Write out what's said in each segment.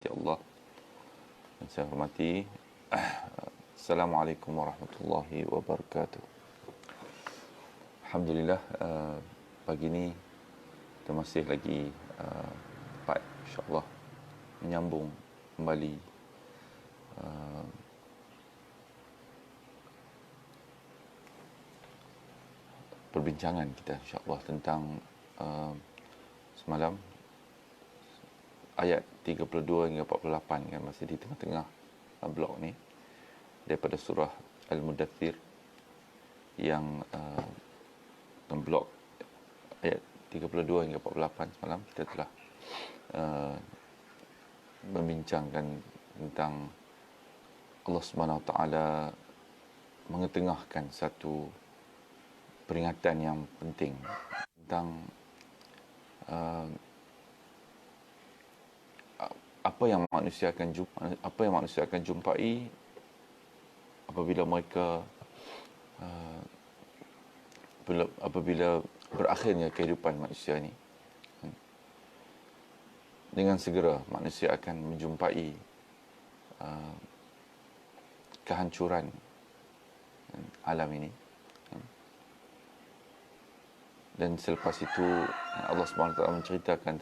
dirahmati Allah dan saya hormati. Assalamualaikum warahmatullahi wabarakatuh. Alhamdulillah, pagi ni kita masih lagi dapat insya-Allah menyambung kembali perbincangan kita insya-Allah tentang semalam ayat 32 hingga 48 kan, masih di tengah-tengah blok ni daripada surah Al-Mudaththir yang blok ayat 32 hingga 48 semalam kita telah membincangkan tentang Allah Subhanahu Wa Taala mengetengahkan satu peringatan yang penting tentang apa yang manusia akan jumpai apabila mereka apabila berakhirnya kehidupan manusia ini. Dengan segera manusia akan menjumpai kehancuran alam ini. Dan selepas itu Allah SWT menceritakan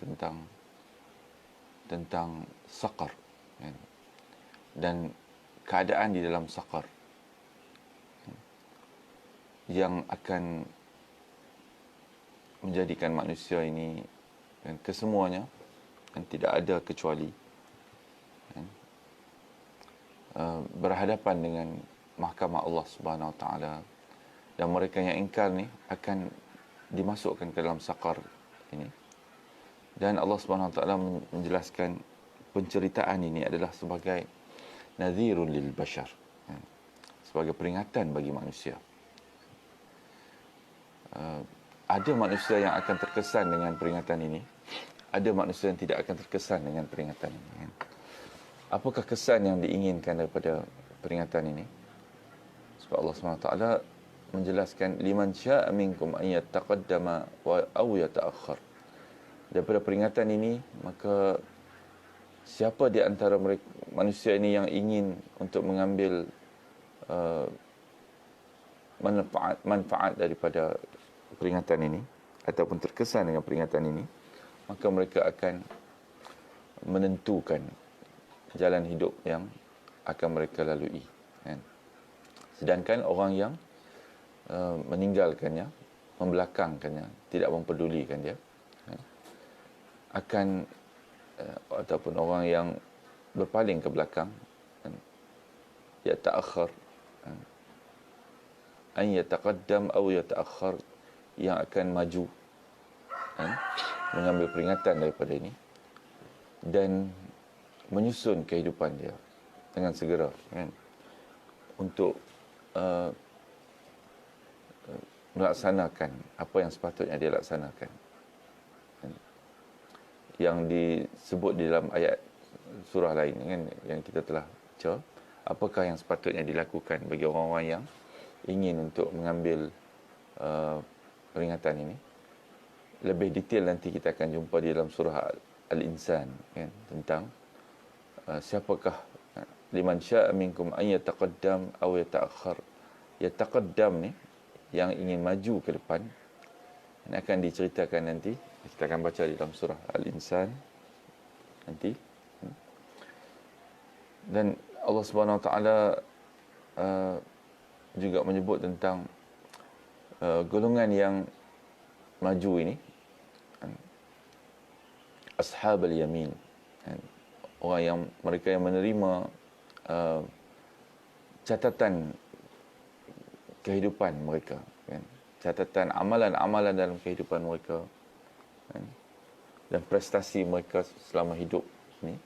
tentang saqar, dan keadaan di dalam saqar yang akan menjadikan manusia ini dan kesemuanya dan tidak ada kecuali berhadapan dengan mahkamah Allah Subhanahu Wa Taala, dan mereka yang ingkar ni akan dimasukkan ke dalam saqar ini. Dan Allah Subhanahu Wa Taala menjelaskan penceritaan ini adalah sebagai nadhirun lil bashar, sebagai peringatan bagi manusia. Ada manusia yang akan terkesan dengan peringatan ini, ada manusia yang tidak akan terkesan dengan peringatan ini. Apakah kesan yang diinginkan daripada peringatan ini? Sebab Allah SWT menjelaskan liman syaa minkum an yataqaddama wa aw yata'akhkhar. Daripada peringatan ini, maka siapa di antara mereka, manusia ini yang ingin untuk mengambil manfaat daripada peringatan ini ataupun terkesan dengan peringatan ini, maka mereka akan menentukan jalan hidup yang akan mereka lalui. Sedangkan orang yang meninggalkannya, membelakangkannya, tidak mempedulikan dia, akan ataupun orang yang berpaling ke belakang, ya ta'akhir, an yataqaddam aw yata'akhir, yang akan maju mengambil peringatan daripada ini dan menyusun kehidupan dia dengan segera, untuk melaksanakan apa yang sepatutnya dia laksanakan, yang disebut di dalam ayat surah lain kan, yang kita telah baca. Apakah yang sepatutnya dilakukan bagi orang-orang yang ingin untuk mengambil peringatan ini? Lebih detail nanti kita akan jumpa di dalam surah Al-Insan, kan, tentang siapakah liman syaa minkum an yataqaddam aw yata'akhkhar. Yataqaddam ni yang ingin maju ke depan, ini akan diceritakan nanti. Kita akan baca di dalam surah Al-Insan nanti. Dan Allah Subhanahu Wa Taala juga menyebut tentang golongan yang maju ini, ashabul yamin, orang yang mereka yang menerima catatan kehidupan mereka, catatan amalan-amalan dalam kehidupan mereka, dan prestasi mereka selama hidup ni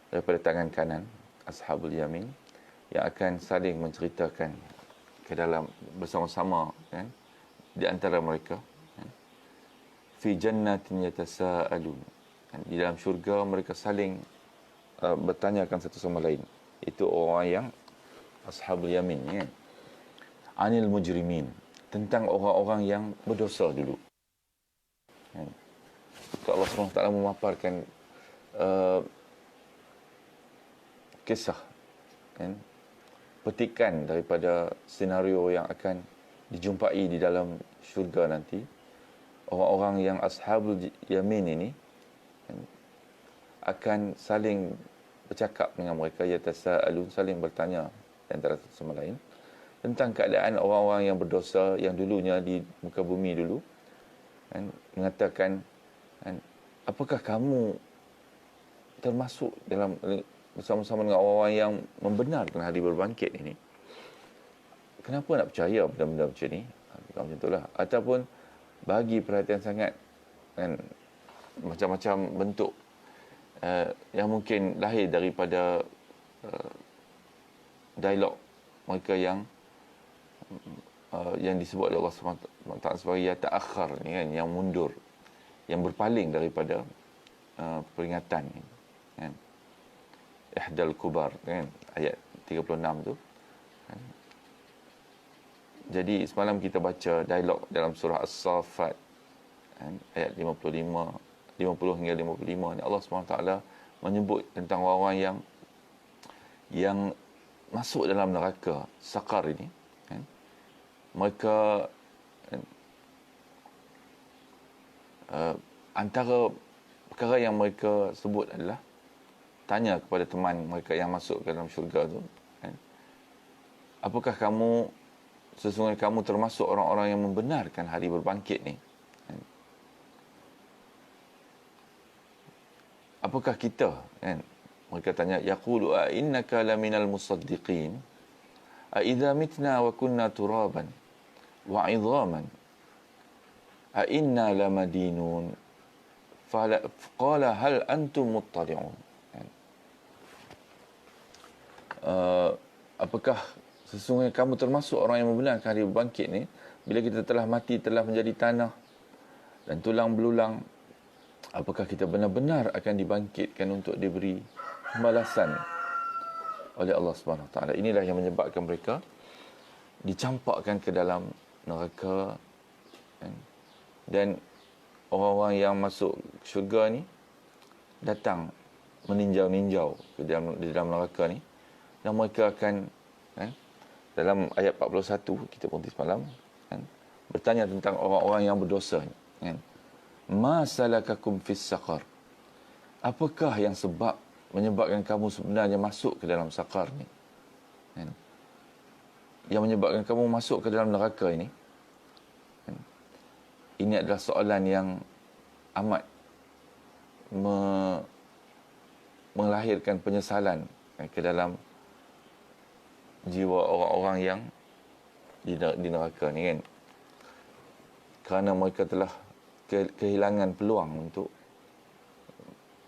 daripada tangan kanan, ashabul yamin, yang akan saling menceritakan ke dalam bersama-sama, di antara mereka, fi jannatin yatasaalun, di dalam syurga mereka saling bertanyakan satu sama lain. Itu orang yang ashabul yamin, anil mujrimin, tentang orang-orang yang berdosa dulu. Allah SWT memaparkan kisah, kan, petikan daripada senario yang akan dijumpai di dalam syurga nanti. Orang-orang yang ashabul yamin ini, kan, akan saling bercakap dengan mereka, yatasaalun, saling bertanya antara satu sama lain tentang keadaan orang-orang yang berdosa yang dulunya di muka bumi dulu, kan, mengatakan, kan, apakah kamu termasuk dalam bersama-sama dengan orang-orang yang membenarkan hari berbangkit ini? Kenapa nak percaya benda-benda macam ni? Macam itulah. Ataupun bagi perhatian sangat, kan, macam-macam bentuk yang mungkin lahir daripada dialog mereka yang disebut oleh Allah SWT sebagai ya ta'akhir ni, kan, yang mundur, yang berpaling daripada peringatan ni, kan, ihdal kubar, kan, ayat 36 tu, kan. Jadi semalam kita baca dialog dalam surah As-Saffat, kan, ayat 50 hingga 55 ni, Allah SWT menyebut tentang orang-orang yang masuk dalam neraka Saqar ini, kan. Mereka, kan, antara perkara yang mereka sebut adalah tanya kepada teman mereka yang masuk ke dalam syurga tu, kan, apakah sesungguhnya kamu termasuk orang-orang yang membenarkan hari berbangkit ni, kan? Apakah kita, kan, mereka tanya, yaqulu a innaka laminal musaddiqin a idza mitna wa kunna turaban wa 'idhaman a inna lamadinun qala hal antum muttali'un, kan? Apakah sesungguhnya kamu termasuk orang yang membenarkan hari berbangkit ni bila kita telah mati, telah menjadi tanah dan tulang belulang? Apakah kita benar-benar akan dibangkitkan untuk diberi pembalasan oleh Allah Subhanahu Wa Taala? Inilah yang menyebabkan mereka dicampakkan ke dalam neraka, kan? Dan orang-orang yang masuk syurga ni datang meninjau-ninjau di dalam neraka ni, dan mereka akan, kan, dalam ayat 41 kita pun semalam, kan, bertanya tentang orang-orang yang berdosa, kan, ma salakakum fis saqar, apakah yang menyebabkan kamu sebenarnya masuk ke dalam saqar ni, kan, yang menyebabkan kamu masuk ke dalam neraka ini, kan? Ini adalah soalan yang amat melahirkan penyesalan, kan, ke dalam jiwa orang-orang yang di neraka ni, kan, kerana mereka telah kehilangan peluang untuk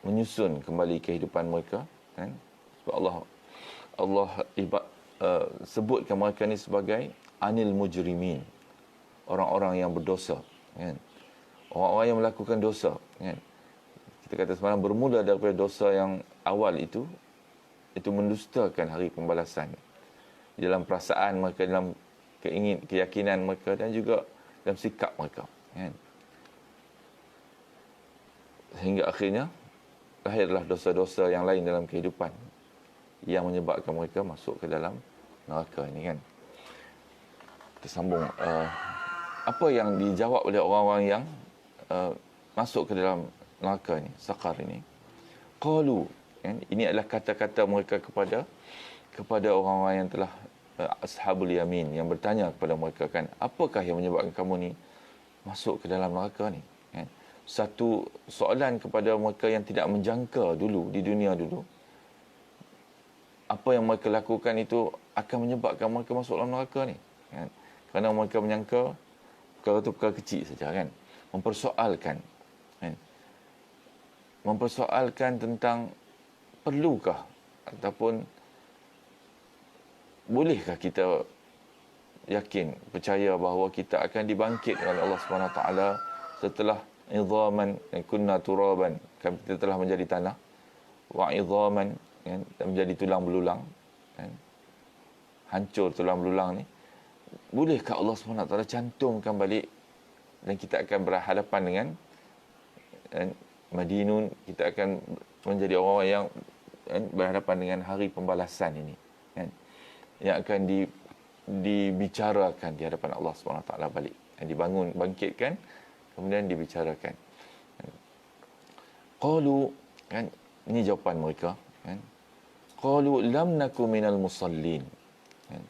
menyusun kembali kehidupan mereka, kan. Sebab Allah sebutkan mereka ni sebagai anil mujrimin, orang-orang yang berdosa, kan, orang-orang yang melakukan dosa, kan. Kita kata semalam bermula daripada dosa yang awal itu mendustakan hari pembalasan di dalam perasaan mereka, dalam keyakinan mereka, dan juga dalam sikap mereka, kan. Sehingga akhirnya lahirlah dosa-dosa yang lain dalam kehidupan yang menyebabkan mereka masuk ke dalam neraka ini, kan. Kita sambung. Apa yang dijawab oleh orang-orang yang masuk ke dalam neraka ini, Saqar ini? Qalu, kan, ini adalah kata-kata mereka kepada orang-orang yang telah ashabul yamin, yang bertanya kepada mereka, kan, apakah yang menyebabkan kamu ni masuk ke dalam neraka ni, kan. Satu soalan kepada mereka yang tidak menjangka dulu di dunia dulu, apa yang mereka lakukan itu akan menyebabkan mereka masuk dalam neraka ni, kan. Kerana mereka menyangka perkara itu perkara kecil saja, kan. Mempersoalkan tentang perlukah ataupun bolehkah kita yakin, percaya bahawa kita akan dibangkit oleh Allah Subhanahu Wa Taala setelah idhaman kunna turaban, kita telah menjadi tanah, wa idhaman, kan, menjadi tulang belulang, kan, hancur tulang belulang ni. Bolehkah Allah SWT cantumkan balik dan kita akan berhadapan dengan madinun, kita akan menjadi orang yang berhadapan dengan hari pembalasan ini, kan, yang akan dibicarakan di hadapan Allah SWT balik, dibangun, bangkitkan, kemudian dibicarakan. Qalu, kan, ini jawapan mereka, kan, qalu lam naku minal musallin, kan.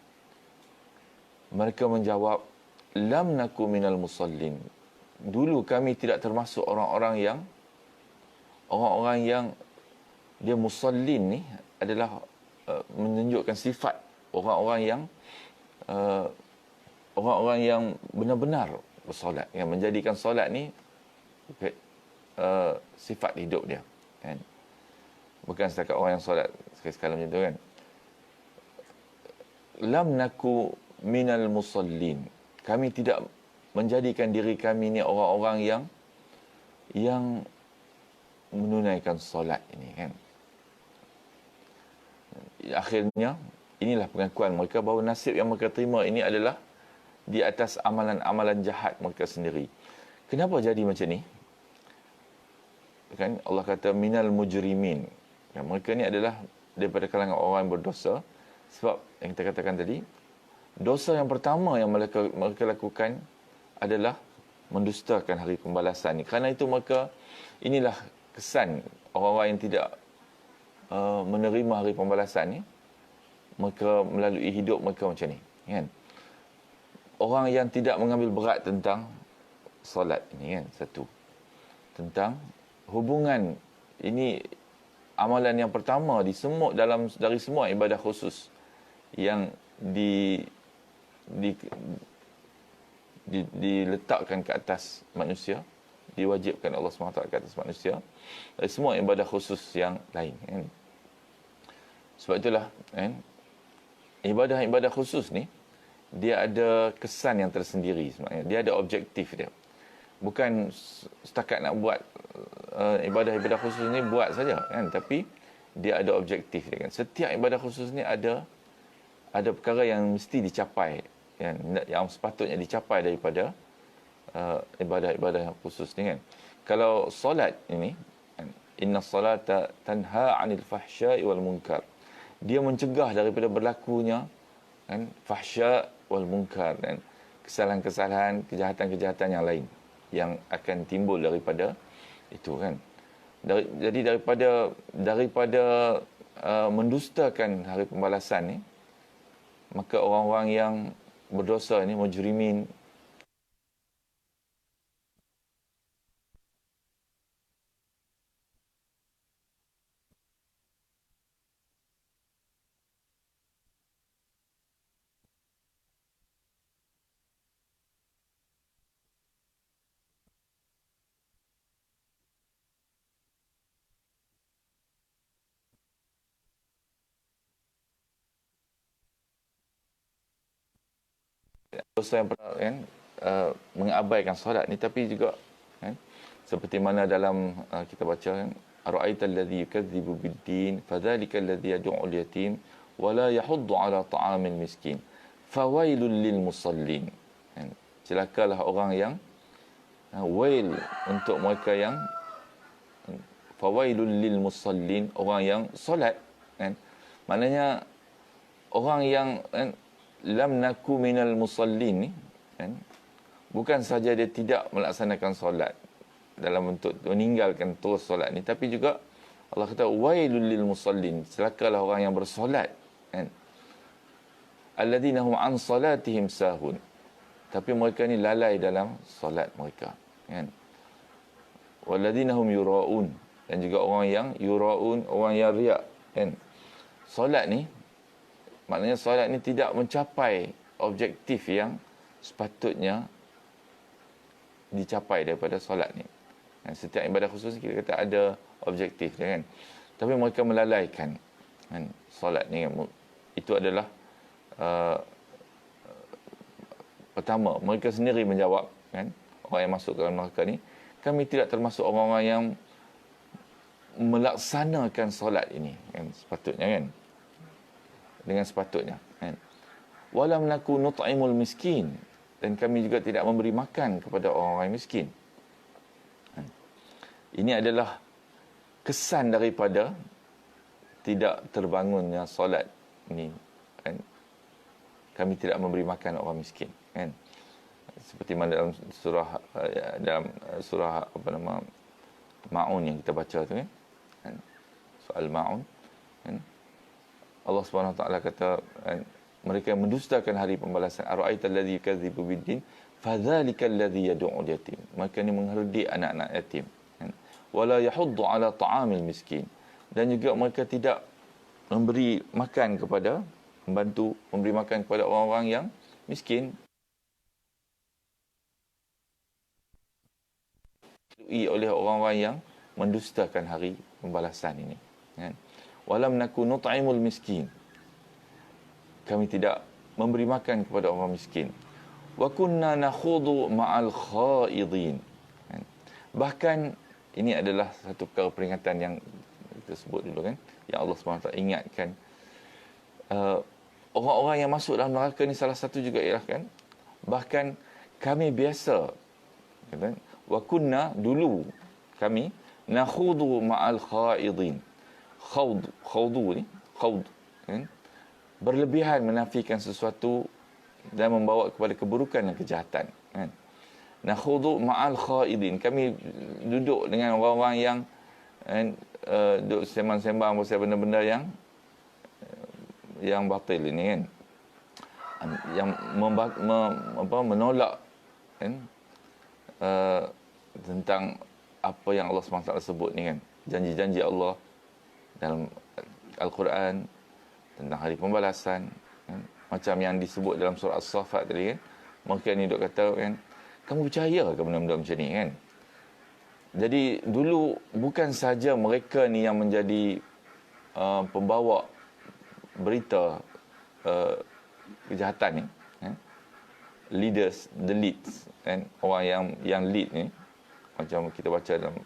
Mereka menjawab, lam naku minal musallin, dulu kami tidak termasuk orang-orang yang dia musallin ni adalah menunjukkan sifat orang-orang yang benar-benar bersolat, yang menjadikan solat ni sifat hidup dia, kan. Bukan setakat orang yang solat sekali-sekala macam tu, kan. Lam naku minal musallin, kami tidak menjadikan diri kami ni orang-orang yang menunaikan solat ini, kan. Akhirnya inilah pengakuan mereka bahawa nasib yang mereka terima ini adalah di atas amalan-amalan jahat mereka sendiri. Kenapa jadi macam ni? Kan Allah kata minal mujrimin. Ya, mereka ni adalah daripada kalangan orang yang berdosa, sebab yang kita katakan tadi, dosa yang pertama yang mereka lakukan adalah mendustakan hari pembalasan ni. Kerana itu maka inilah kesan orang-orang yang tidak menerima hari pembalasan ni, maka melalui hidup mereka macam ni, kan. Orang yang tidak mengambil berat tentang solat ini, kan, satu, tentang hubungan ini, amalan yang pertama dari semua ibadah khusus yang diletakkan ke atas manusia, diwajibkan Allah SWT ke atas manusia, dari semua ibadah khusus yang lain, kan. Sebab itulah, kan, ibadah-ibadah khusus ni dia ada kesan yang tersendiri sebenarnya. Dia ada objektif dia. Bukan setakat nak buat ibadah-ibadah khusus ni buat saja, kan, tapi dia ada objektif dia, kan. Setiap ibadah khusus ni ada perkara yang mesti dicapai, kan, yang sepatutnya dicapai daripada ibadah-ibadah khusus ni, kan. Kalau solat ini, kan, inna salata tanha 'anil fahsya'i wal munkar, dia mencegah daripada berlakunya, kan, fahsya' wal munkar, dan kesalahan-kesalahan, kejahatan-kejahatan yang lain yang akan timbul daripada itu, kan. Jadi daripada mendustakan hari pembalasan ni, maka orang-orang yang berdosa ni, mujrimin, dosa yang pertama, kan, mengabaikan solat ni, tapi juga, kan, seperti mana dalam kita baca, kan, ara'aita alladhi yukadzibu bid-din fadhalika alladhi yad'u'ul yatim wa la yahuddu 'ala ta'amil miskin fawailul lil musallin, kan. Celakalah orang yang wail untuk mereka yang fawailul lil musallin, orang yang solat, kan. Maknanya orang yang, kan, lam naku minal musallin ni, kan, bukan saja dia tidak melaksanakan solat dalam bentuk meninggalkan terus solat ni, tapi juga Allah kata wailul lil musallin, celakalah orang yang bersolat, kan, alladzina hum an salatihim sahun, tapi mereka ni lalai dalam solat mereka, kan. Walladzina hum yura'un, dan juga orang yang yura'un, orang yang riak, kan. Solat ni maknanya solat ni tidak mencapai objektif yang sepatutnya dicapai daripada solat ni. Dan setiap ibadah khusus kita kata ada objektif dia, kan. Tapi mereka melalaikan, kan, solat ni. Itu adalah pertama, mereka sendiri menjawab, kan, orang yang masuk ke dalam neraka ni, kami tidak termasuk orang-orang yang melaksanakan solat ini, kan, sepatutnya, kan, dengan sepatutnya, kan. Walam naku nut'imul miskin, dan kami juga tidak memberi makan kepada orang-orang miskin. Ini adalah kesan daripada tidak terbangunnya solat ni, kan? Kami tidak memberi makan orang miskin, kan? Seperti mana dalam surah apa nama Maun yang kita baca tu, kan? Soal Maun, kan? Allah Subhanahu Wa Taala kata, kan? Mereka yang mendustakan hari pembalasan, ara'aita allazi yukadzibu biddin fadzalika allazi yad'u yatim. Mereka ni mengherdik anak-anak yatim, kan? Wala yahuddu ala ta'amil miskin. Dan juga mereka tidak memberi makan kepada, membantu memberi makan kepada orang-orang yang miskin. Oleh orang-orang yang mendustakan hari pembalasan ini, kan? Walam naku nut'imul miskin. Kami tidak memberi makan kepada orang miskin. Wa kunna nakhudu ma'al khaidin. Kan? Bahkan ini adalah satu perkara peringatan yang kita sebut dulu, kan, yang Allah SWT ingatkan orang-orang yang masuk dalam neraka ni. Salah satu juga ialah, kan, bahkan kami biasa, kan, wa kunna, dulu kami, nakhudu ma'al khaidin. Khawdu ni, kan, berlebihan menafikan sesuatu dan membawa kepada keburukan dan kejahatan, kan. Nakhudu ma'al khaidin, kami duduk dengan orang-orang yang, kan, duduk sembang-sembang pasal benda-benda yang batil ini, kan, yang menolak, kan, tentang apa yang Allah SWT sebut ni, kan, janji-janji Allah dalam Al-Quran tentang hari pembalasan, kan, macam yang disebut dalam surah As-Saffat tadi, kan. Mereka ni duk kata, kan, kamu percaya ke benda-benda macam ni, kan? Jadi dulu bukan saja mereka ni yang menjadi pembawa berita kejahatan ni, kan? Leaders, the leads, kan? Orang yang lead ni, macam kita baca dalam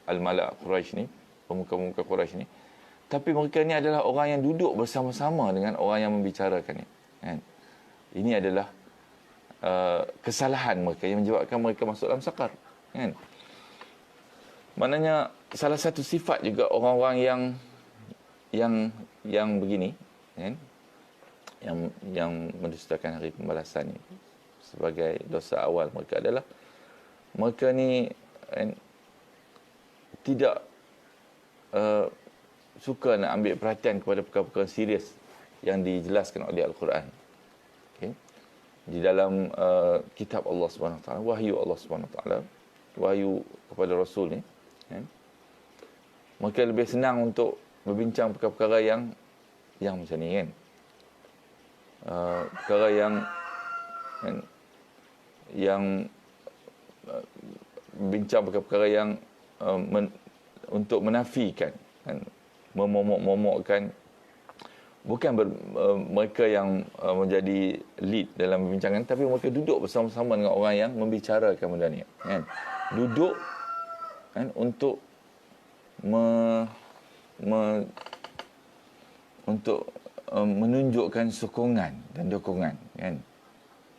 Al-Mala' Quraisy ni, pemuka-pemuka Quraisy ni. Tapi mereka ni adalah orang yang duduk bersama-sama dengan orang yang membicarakan ni, kan? Ini adalah kesalahan mereka yang menyebabkan mereka masuk dalam sakar, kan? Maknanya salah satu sifat juga orang-orang yang begini, kan, yang mendustakan hari pembalasan ni, sebagai dosa awal mereka adalah mereka ni, kan, tidak suka nak ambil perhatian kepada perkara-perkara serius yang dijelaskan oleh Al-Quran, okay? Di dalam kitab Allah Subhanahu Wa Taala, wahyu Allah Subhanahu Wa Taala, wahyu kepada Rasul ni, kan? Mereka lebih senang untuk berbincang perkara-perkara yang macam ni, kan? Perkara kan, yang bincang perkara-perkara yang untuk menafikan, kan, memomok-momokkan. Bukan mereka yang menjadi lead dalam perbincangan, tapi mereka duduk bersama-sama dengan orang yang membicarakan benda ni, kan? Duduk, kan, untuk menunjukkan sokongan dan dokongan, kan,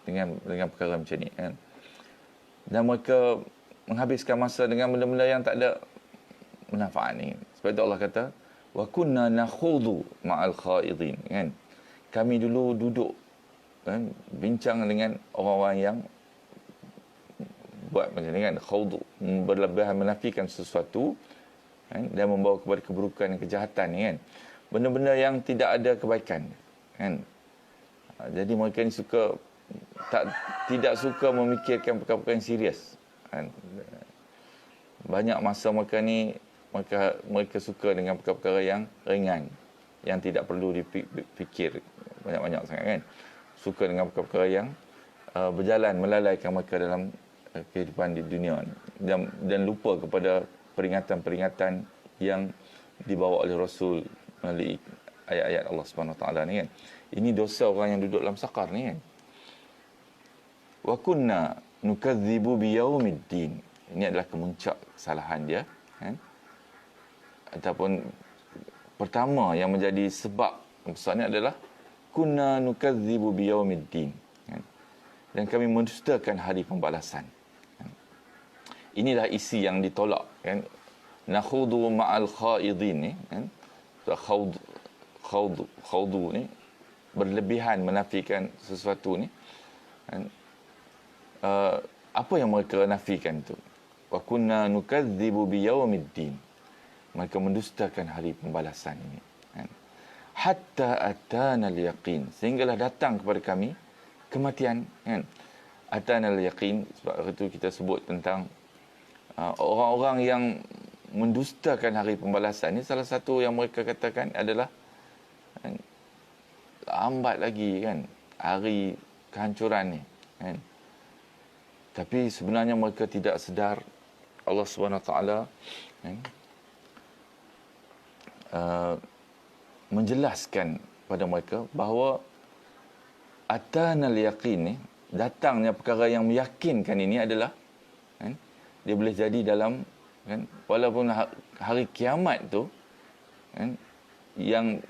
dengan perkara macam ni, kan? Dan mereka menghabiskan masa dengan benda-benda yang tak ada manfaat ni. Sebab itu Allah kata, wa kunna nakhudu ma'al khaidin, kan? Kami dulu duduk, kan, bincang dengan orang-orang yang buat macam ni, kan, khawdu, berlebihan menafikan sesuatu, kan, dan membawa kepada keburukan dan kejahatan ni, kan, benda-benda yang tidak ada kebaikan, kan. Jadi mereka ni tidak suka memikirkan perkara-perkara yang serius, kan. Banyak masa mereka suka dengan perkara-perkara yang ringan, yang tidak perlu dipikir banyak-banyak sangat, kan. Suka dengan perkara-perkara yang berjalan melalaikan mereka dalam kehidupan di dunia, dan lupa kepada peringatan-peringatan yang dibawa oleh Rasul melalui ayat-ayat Allah Subhanahu Wa Taala ni, kan. Ini dosa orang yang duduk dalam sakar ni, kan. Wa kunna nukadzibu biyaumiddin. Ini adalah kemuncak kesalahan dia, kan. Ataupun pertama yang menjadi sebab besar ni adalah kunna nukadzibu biyaumiddin, kan. Dan kami mendustakan hari pembalasan, kan. Inilah isi yang ditolak, kan. Nakhudu ma'al khaidin ni, kan. khawdu ni berlebihan menafikan sesuatu ni, kan? Apa yang mereka nafikan tu? Wa kunna nukadzibu biyaumiddin. Mereka mendustakan hari pembalasan ini, kan? Hatta atana al-yaqin, sehinggalah datang kepada kami kematian, kan? Atana al-yaqin, sebab itu kita sebut tentang orang-orang yang mendustakan hari pembalasan ni, salah satu yang mereka katakan adalah, kan, lambat lagi, kan, hari kehancuran ni, kan? Tapi sebenarnya mereka tidak sedar Allah SWT, kan, menjelaskan pada mereka bahawa atanal yaqin ni, datangnya perkara yang meyakinkan ini adalah, kan, dia boleh jadi dalam, kan, walaupun hari kiamat tu, kan, yang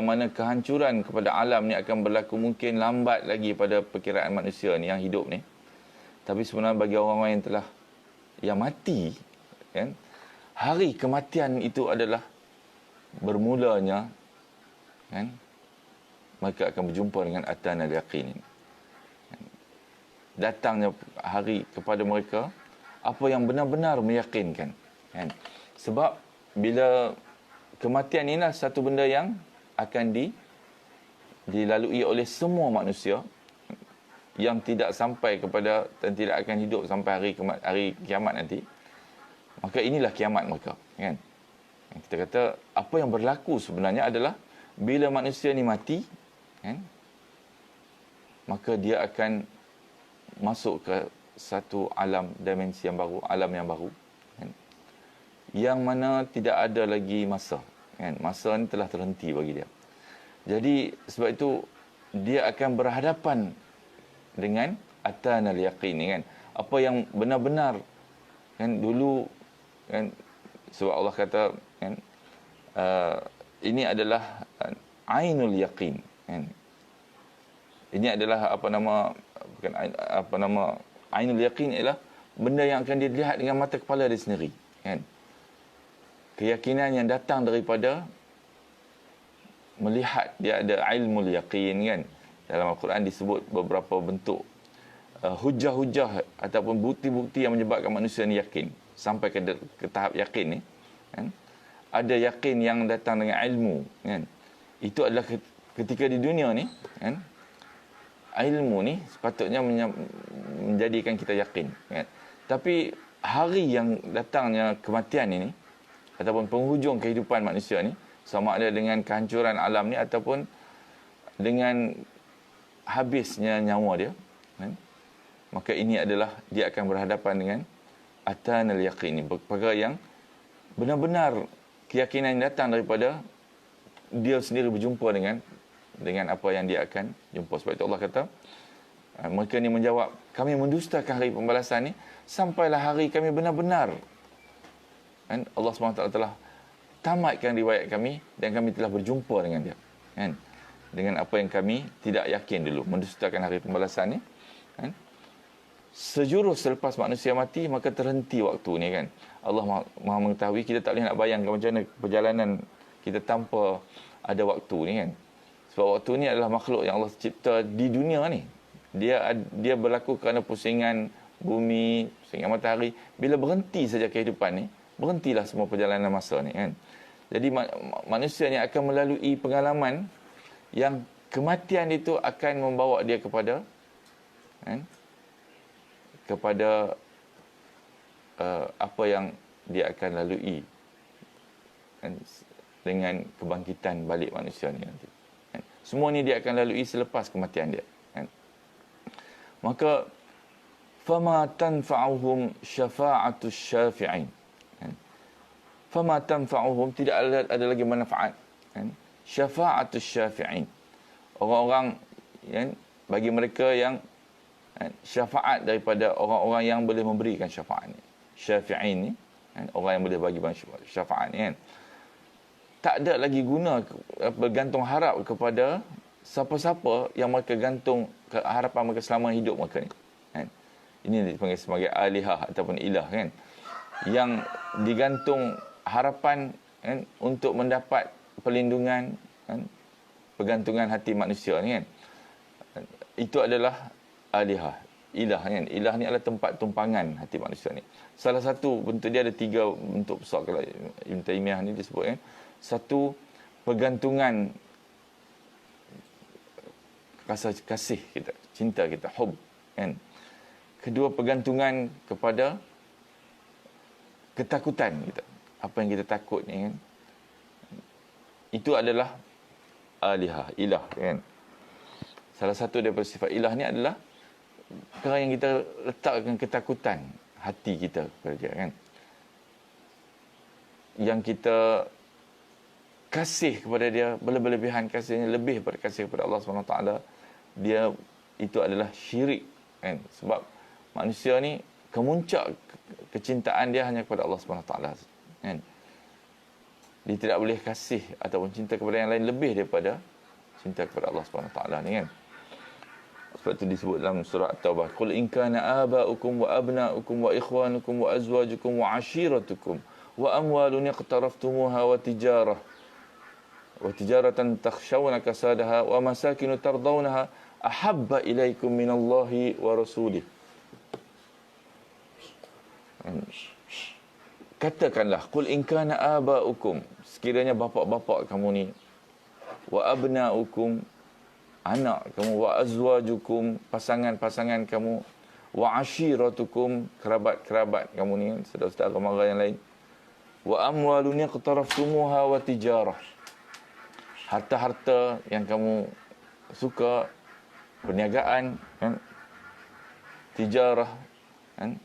mana kehancuran kepada alam ni akan berlaku mungkin lambat lagi pada perkiraan manusia ni yang hidup ni, tapi sebenarnya bagi orang-orang yang mati, kan, hari kematian itu adalah bermulanya, kan, mereka akan berjumpa dengan atanal yaqin. Datangnya hari kepada mereka apa yang benar-benar meyakinkan, kan? Sebab bila kematian inilah satu benda yang akan dilalui oleh semua manusia, yang tidak sampai kepada dan tidak akan hidup sampai hari kiamat nanti, maka inilah kiamat mereka, kan? Kita kata apa yang berlaku sebenarnya adalah bila manusia ni mati, kan, maka dia akan masuk ke satu alam, dimensi yang baru, alam yang baru, kan, yang mana tidak ada lagi masa, kan? Masa ni telah terhenti bagi dia. Jadi sebab itu dia akan berhadapan dengan atanal yaqin, kan, apa yang benar-benar, kan, dulu, kan, sebab Allah kata, kan, ini adalah ainul yaqin, kan. Ini adalah ainul yaqin ialah benda yang akan dilihat dengan mata kepala dia sendiri, kan. Keyakinan yang datang daripada melihat, dia ada ilmul yaqin, kan. Dalam Al-Quran disebut beberapa bentuk hujah-hujah ataupun bukti-bukti yang menyebabkan manusia ni yakin sampai ke tahap yakin ni, kan. Ada yakin yang datang dengan ilmu, kan. Itu adalah ketika di dunia ni, kan, ilmu ni sepatutnya menjadikan kita yakin, kan. Tapi hari yang datangnya kematian ini ataupun penghujung kehidupan manusia ni, sama ada dengan kehancuran alam ni ataupun dengan habisnya nyawa dia, kan, maka ini adalah dia akan berhadapan dengan atanal yaqin, perkara yang benar-benar keyakinan yang datang daripada dia sendiri berjumpa dengan apa yang dia akan jumpa. Sebab itu Allah kata, mereka ni menjawab, kami mendustakan hari pembalasan ni sampailah hari kami benar-benar, kan, Allah SWT telah tamatkan riwayat kami dan kami telah berjumpa dengan dia, kan, dengan apa yang kami tidak yakin dulu, mendustakan hari pembalasan ni, kan. Sejurus selepas manusia mati, maka terhenti waktu ni, kan. Allah Maha mengetahui, kita tak boleh nak bayangkan macam mana perjalanan kita tanpa ada waktu ni, kan. Sebab waktu ni adalah makhluk yang Allah cipta di dunia ni. Dia berlaku kerana pusingan bumi, pusingan matahari. Bila berhenti saja kehidupan ni, berhentilah semua perjalanan masa ni, kan. Jadi manusia ni akan melalui pengalaman yang kematian itu akan membawa dia kepada, kan, kepada apa yang dia akan lalui, kan, dengan kebangkitan balik manusia ni nanti, kan. Semua ni dia akan lalui selepas kematian dia, kan. Maka fama tanfa'uhum syafa'atus syafi'in, kan. Fama tanfa'uhum, tidak ada lagi manfaat, kan, syafa'atus syafi'in, orang-orang, kan, bagi mereka yang, kan, syafaat daripada orang-orang yang boleh memberikan syafaat ni. Syafi'in ni, kan, orang yang boleh bagi syafaat ni, kan. Tak ada lagi guna bergantung harap kepada siapa-siapa yang mereka gantung ke harapan mereka selama hidup mereka ni, kan. Ini dipanggil sebagai alihah ataupun ilah, kan, yang digantung harapan, kan, untuk mendapat perlindungan, kan, pergantungan hati manusia ni kan. Itu adalah alihah, ilah kan. Ilah ni adalah tempat tumpangan hati manusia ni. Salah satu bentuk dia, ada 3 bentuk besar kalau Ibn Taymiyah ni disebut kan. Satu, pergantungan rasa kasih kita, cinta kita, hub kan. Kedua, pergantungan kepada ketakutan kita. Apa yang kita takut ni kan. Itu adalah alihah, ilah kan. Salah satu daripada sifat ilah ni adalah perkara yang kita letakkan ketakutan hati kita kepada dia kan. Yang kita kasih kepada dia, berlebihan kasihnya, lebih daripada kasih kepada Allah SWT, dia itu adalah syirik kan. Sebab manusia ni kemuncak kecintaan dia hanya kepada Allah SWT kan. Dia tidak boleh kasih ataupun cinta kepada yang lain lebih daripada cinta kepada Allah SWT ni kan. Sebab itu disebut dalam surah At-Taubah, qul in kana aba'ukum wa abna'ukum wa ikhwanukum wa azwajukum wa ashiratukum wa amwalun iqtaraftumuha wa tijaratan takhshawna kasadaha wa masakinu tardawnaha ahabba ilaikum minallahi wa rasulih. Katakanlah, qul in kana aba'ukum, sekiranya bapa-bapa kamu ni, wa abna'ukum, anak kamu, wa azwajukum, pasangan-pasangan kamu, wa ashiratukum, kerabat-kerabat kamu ni, saudara-saudara mara yang lain, wa amwalun iqtaraftumuha wa tijarah, harta-harta yang kamu suka, perniagaan kan, tijarah kan,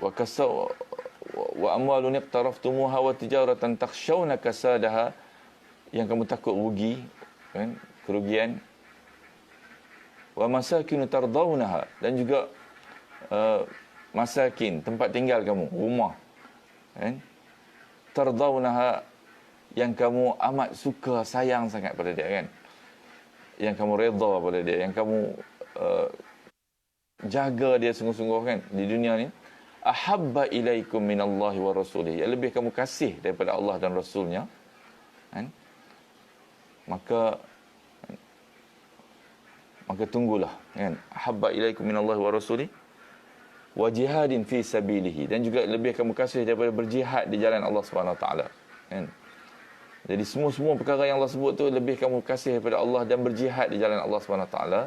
wa amwalun iqtaraftumuha wa tijaratan takhshawna kasadaha, yang kamu takut rugi kan, kerugian, wa masakinu tardawnaha, dan juga masakin, tempat tinggal kamu, rumah kan, tardawnaha, yang kamu amat suka sayang sangat pada dia kan, yang kamu redha pada dia, yang kamu jaga dia sungguh-sungguh kan di dunia ni, ahabba ilaikum minallahi wa rasulih, yang lebih kamu kasih daripada Allah dan Rasulnya kan, maka tunggulah kan, ahabba ilaikum minallahi wa rasulih wa jihadin fi sabilihi, dan juga lebih kamu kasih daripada berjihad di jalan Allah Subhanahu Wa Taala kan. Jadi semua perkara yang Allah sebut tu, lebih kamu kasih daripada Allah dan berjihad di jalan Allah Subhanahu Wa Taala.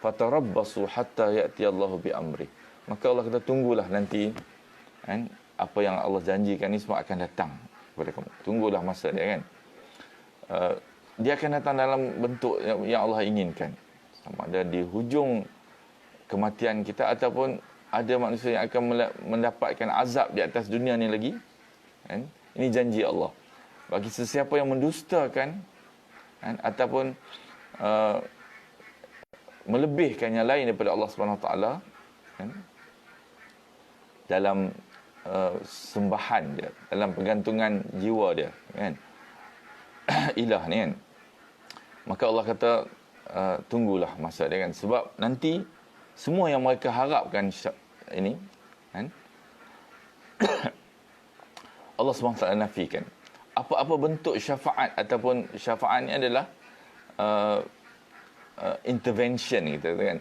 Fatarabbasu hatta ya'ti Allahu bi amri, maka Allah kata tunggulah nanti kan, apa yang Allah janjikan ni semua akan datang kepada kamu. Tunggulah masa dia kan. Dia akan datang dalam bentuk yang Allah inginkan, sama ada di hujung kematian kita ataupun ada manusia yang akan mendapatkan azab di atas dunia ni lagi kan. Ini janji Allah bagi sesiapa yang mendustakan kan, ataupun melebihkan yang lain daripada Allah Subhanahu Wa Taala kan, dalam sembahan dia, dalam pergantungan jiwa dia kan, ilah ni kan. Maka Allah kata tunggulah masa dia kan, sebab nanti semua yang mereka harapkan ini kan, Allah SWT nafikan. Apa-apa bentuk syafaat, ataupun syafaat ni adalah intervention kita kan,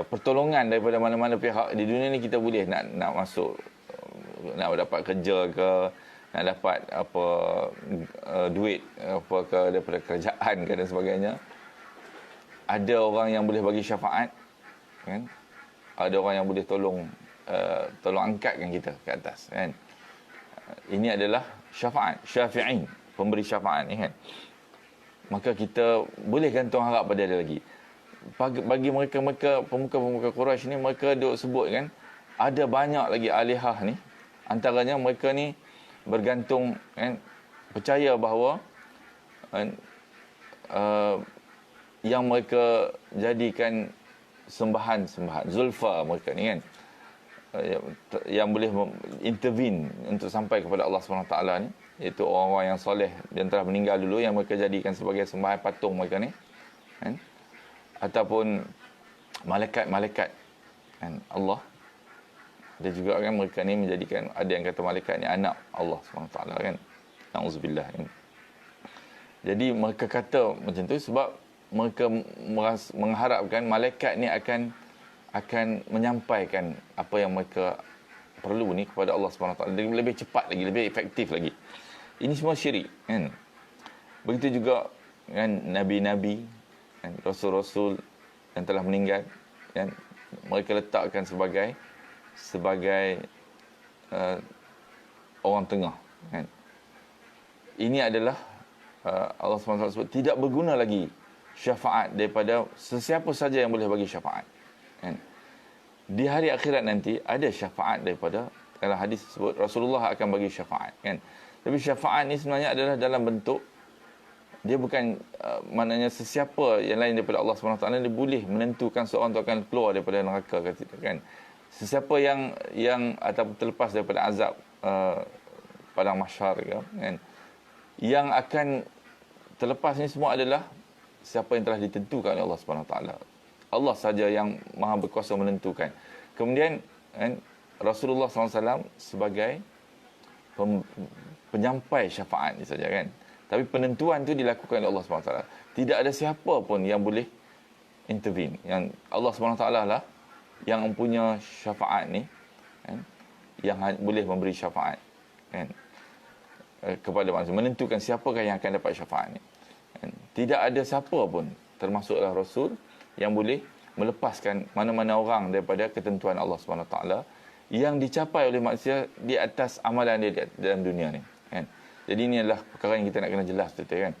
pertolongan daripada mana-mana pihak di dunia ni. Kita boleh nak masuk, nak dapat kerja ke, nak dapat apa duit apa ke daripada kerajaan ke dan sebagainya. Ada orang yang boleh bagi syafaat kan, ada orang yang boleh tolong angkatkan kita ke atas kan. Ini adalah syafaat, syafi'in, pemberi syafaat ni kan. Maka kita boleh gantung harap pada dia lagi. Bagi mereka pemuka-pemuka Quraisy ni, mereka duk sebut kan, ada banyak lagi alihah ni. Antaranya mereka ni bergantung kan, percaya bahawa yang mereka jadikan sembahan Zulfa mereka ni kan, yang boleh intervene untuk sampai kepada Allah SWT ni, iaitu orang-orang yang soleh yang telah meninggal dulu, yang mereka jadikan sebagai sembahan patung mereka ni kan, ataupun malaikat-malaikat kan, Allah Ada juga kan mereka ni menjadikan, ada yang kata malaikat ni anak Allah SWT kan. Na'udzubillah kan. Jadi mereka kata macam tu sebab mereka mengharapkan malaikat ni akan menyampaikan apa yang mereka perlu ni kepada Allah SWT lebih cepat lagi, lebih efektif lagi. Ini semua syirik kan. Begitu juga kan nabi-nabi kan, rasul-rasul yang telah meninggal kan, mereka letakkan sebagai orang tengah kan. Ini adalah Allah SWT sebut tidak berguna lagi syafaat daripada sesiapa saja yang boleh bagi syafaat kan. Di hari akhirat nanti ada syafaat daripada, dalam hadis sebut Rasulullah akan bagi syafaat kan. Tapi syafaat ni sebenarnya adalah dalam bentuk, dia bukan maknanya sesiapa yang lain daripada Allah SWT dia boleh menentukan seorang tu akan keluar daripada neraka kan. Sesiapa yang ataupun terlepas daripada azab padang mahsyar kan, yang akan terlepas ni semua adalah siapa yang telah ditentukan oleh Allah SWT. Allah saja yang maha berkuasa menentukan. Kemudian kan, Rasulullah SAW sebagai penyampai syafaat ni saja kan. Tapi penentuan tu dilakukan oleh Allah SWT. Tidak ada siapa pun yang boleh intervene. Yang Allah SWT lah yang mempunyai syafaat ni kan, yang boleh memberi syafaat kan, kepada manusia, menentukan siapakah yang akan dapat syafaat ni kan. Tidak ada siapa pun termasuklah Rasul yang boleh melepaskan mana-mana orang daripada ketentuan Allah SWT yang dicapai oleh manusia di atas amalan dia dalam dunia ni kan. Jadi ini adalah perkara yang kita nak kena jelas betul kan.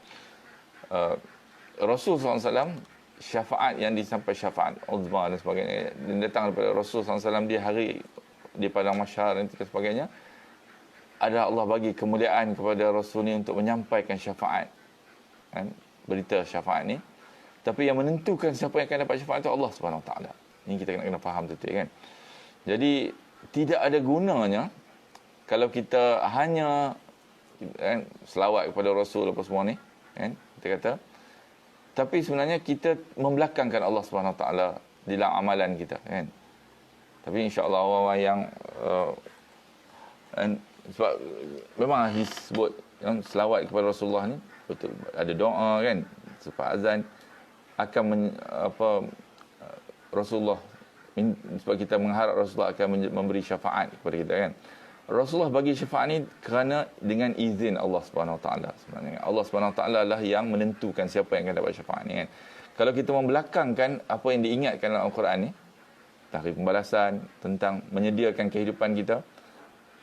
Rasul SAW syafaat yang disampaikan, syafaat uzma dan sebagainya, dan datang daripada Rasul SAW di hari di padang mahsyar dan sebagainya, ada Allah bagi kemuliaan kepada Rasul ni untuk menyampaikan syafaat kan, berita syafaat ni. Tapi yang menentukan siapa yang akan dapat syafaat itu Allah SWT. Ini kita kena faham betul kan. Jadi tidak ada gunanya kalau kita hanya kan, selawat kepada Rasul apa semua ni kan, kita kata, tapi sebenarnya kita membelakangkan Allah SWT di dalam amalan kita kan. Tapi insya-Allah orang-orang yang sebab memang disebut yang selawat kepada Rasulullah ni betul, ada doa kan, sebab azan akan Rasulullah, sebab kita mengharap Rasulullah akan memberi syafaat kepada kita kan. Rasulullah bagi syafaat ni kerana dengan izin Allah SWT sebenarnya. Allah SWT lah yang menentukan siapa yang akan dapat syafaat ni kan. Kalau kita membelakangkan apa yang diingatkan dalam Al-Quran ni, tahrif pembalasan, tentang menyediakan kehidupan kita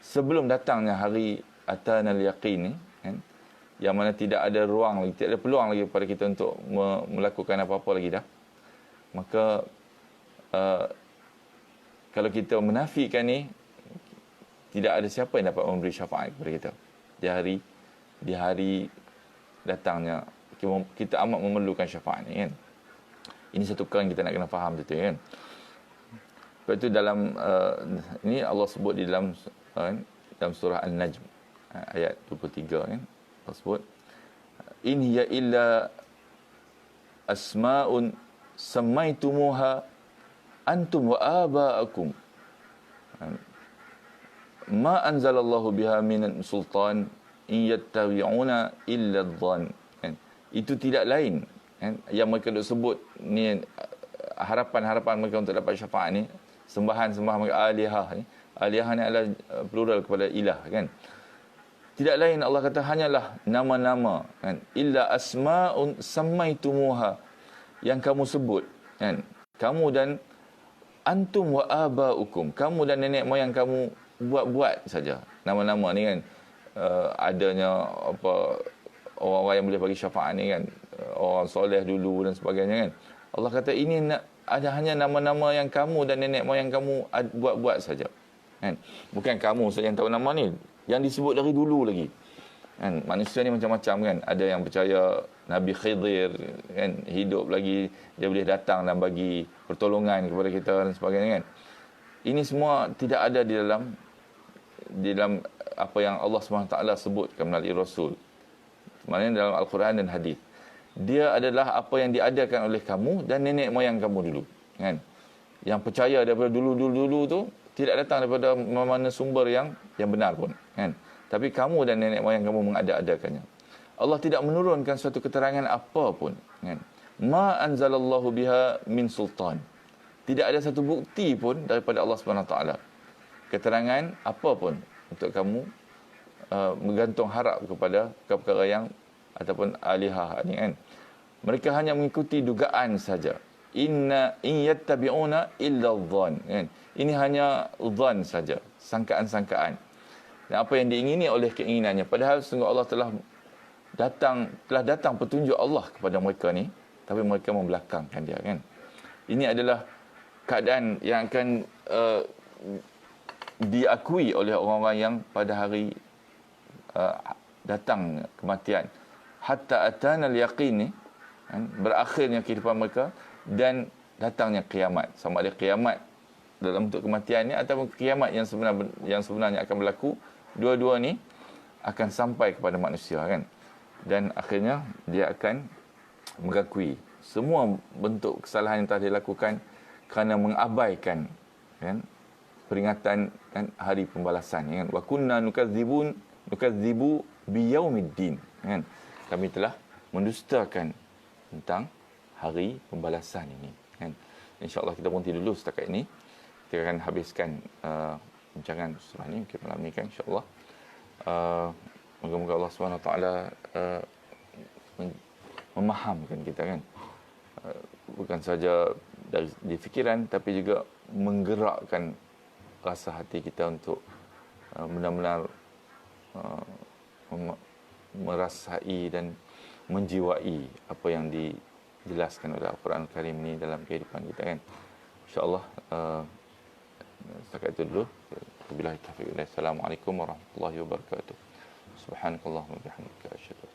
sebelum datangnya hari atanal yaqin ni kan, yang mana tidak ada ruang lagi, tidak ada peluang lagi kepada kita untuk melakukan apa-apa lagi dah, maka kalau kita menafikan ni, tidak ada siapa yang dapat memberi syafaat kepada kita di hari datangnya. Kita amat memerlukan syafaat ni kan. Ini satu perkara yang kita nak kena faham betul kan. Sebab itu dalam ini Allah sebut di dalam surah An-Najm ayat 23 kan. Allah sebut in hiya illa asma'un sammaitumuha antum wa aba'akum ma anzalallahu biha min sultan in yattabi'una illa adh-dhann kan. Itu tidak lain kan, yang mereka duk sebut ni, harapan-harapan mereka untuk dapat syafaat ni, sembahan-sembahan mereka, alihah ni adalah plural kepada ilah kan. Tidak lain, Allah kata, hanyalah nama-nama kan, illa asma'un sammaitumuha, yang kamu sebut kan, kamu dan antum wa aba'ukum, kamu dan nenek moyang kamu buat-buat saja nama-nama ni kan. Adanya apa, orang-orang yang boleh bagi syafaat ni kan, orang soleh dulu dan sebagainya kan. Allah kata ini ada hanya nama-nama yang kamu dan nenek moyang kamu buat-buat saja kan. Bukan kamu saja yang tahu nama ni, yang disebut dari dulu lagi kan. Manusia ni macam-macam kan. Ada yang percaya Nabi Khidir kan hidup lagi, dia boleh datang dan bagi pertolongan kepada kita dan sebagainya kan. Ini semua tidak ada di dalam apa yang Allah SWT sebutkan melalui Rasul. Maknanya dalam Al-Quran dan hadis. Dia adalah apa yang diadakan oleh kamu dan nenek moyang kamu dulu kan. Yang percaya daripada dulu tu tidak datang daripada mana sumber yang benar pun, kan? Tapi kamu dan nenek moyang kamu mengada-adakannya. Allah tidak menurunkan suatu keterangan apa pun, kan? Ma anzalallahu biha min sultan. Tidak ada satu bukti pun daripada Allah Subhanahu Wa Taala. Keterangan apa pun untuk kamu bergantung harap kepada perkara yang ataupun alihah ni, kan? Mereka hanya mengikuti dugaan saja. In yattabi'una illa dhann, kan? Ini hanya dhann saja, sangkaan-sangkaan. Dan apa yang diingini oleh keinginannya, padahal sungguh Allah telah datang petunjuk Allah kepada mereka ni, tapi mereka membelakangkan dia, kan? Ini adalah keadaan yang akan diakui oleh orang-orang yang pada hari datang kematian. Hatta atana al-yaqin ni, kan? Berakhirnya kehidupan mereka dan datangnya kiamat. Sama ada kiamat dalam bentuk kematian ni ataupun kiamat yang sebenarnya akan berlaku, dua-dua ni akan sampai kepada manusia, kan? Dan akhirnya dia akan mengakui semua bentuk kesalahan yang telah dilakukan kerana mengabaikan, kan, peringatan, kan, hari pembalasan, kan? Wa kunna nukadzibu biyaumiddin, kan? Kami telah mendustakan tentang hari pembalasan ini, kan? InsyaAllah kita berhenti dulu setakat ini. Kita akan habiskan bincangan surah ini mungkin malam ni, kan, insyaAllah. Moga-moga Allah SWT memahamkan kita, kan, bukan saja di fikiran tapi juga menggerakkan rasa hati kita untuk benar-benar merasai dan menjiwai apa yang dijelaskan oleh Al-Quran Al-Karim ini dalam kehidupan kita, kan. InsyaAllah setakat itu dulu. Wabillahi taufiq. Assalamualaikum warahmatullahi wabarakatuh. Subhanakallahumma bihamdika asyhadu